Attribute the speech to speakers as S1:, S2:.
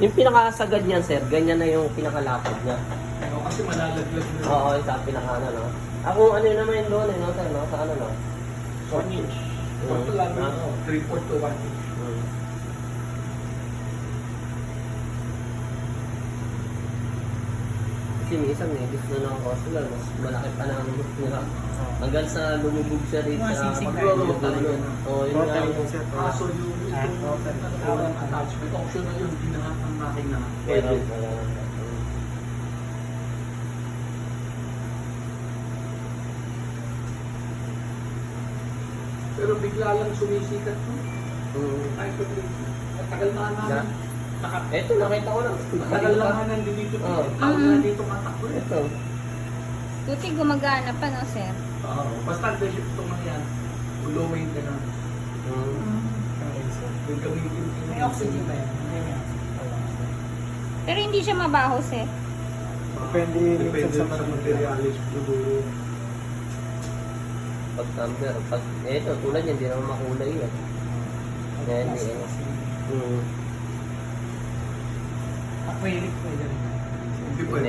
S1: Yung pinakasagad niyan, sir, ganyan na yung pinakalapad niya.
S2: Oo, kasi malalaglag na.
S1: Oo, yung sa pinaka no? Ako ano yun naman yung doon eh, no, sir, no? Sa ano, no?
S2: 1 inch. Ito lang, 3/4 to 1 inch.
S1: Hmm. Kasi minsan eh, gusto na ng customer, mas malaki pa na ang gusto nila. Hanggang sa lumubog siya rin
S3: Mga
S1: sa
S3: sisig na
S1: pag-roll
S2: yun.
S1: Oo, yun nga.
S3: Rotary po sir.
S2: Kaso yung attachment, optional yun, ginahat ng makina.
S1: Pwede.
S2: Pero bigla lang sumisikat to. Ay, matagal na namin.
S1: Eto, nakita ko lang.
S2: Matagal lang nga nandito.
S1: Oo.
S2: Tawag na dito matakbo eh.
S1: Ito.
S4: Buti gumagana pa, no, sir?
S2: Oo. Basta basic ito man yan. Ulowin ka na. Yung gamitin.
S3: May oxygen ba yan?
S4: Pero hindi siya mabaho, sir.
S3: Depende
S2: Depende
S3: minsan
S2: sa
S3: sa
S2: materialis. Siguro.
S1: Pag number. Pag, eto, tulad yan, hindi naman makulay yan. Ngayon, eh.
S3: Acrylic pwede rin.
S2: Hindi pwede.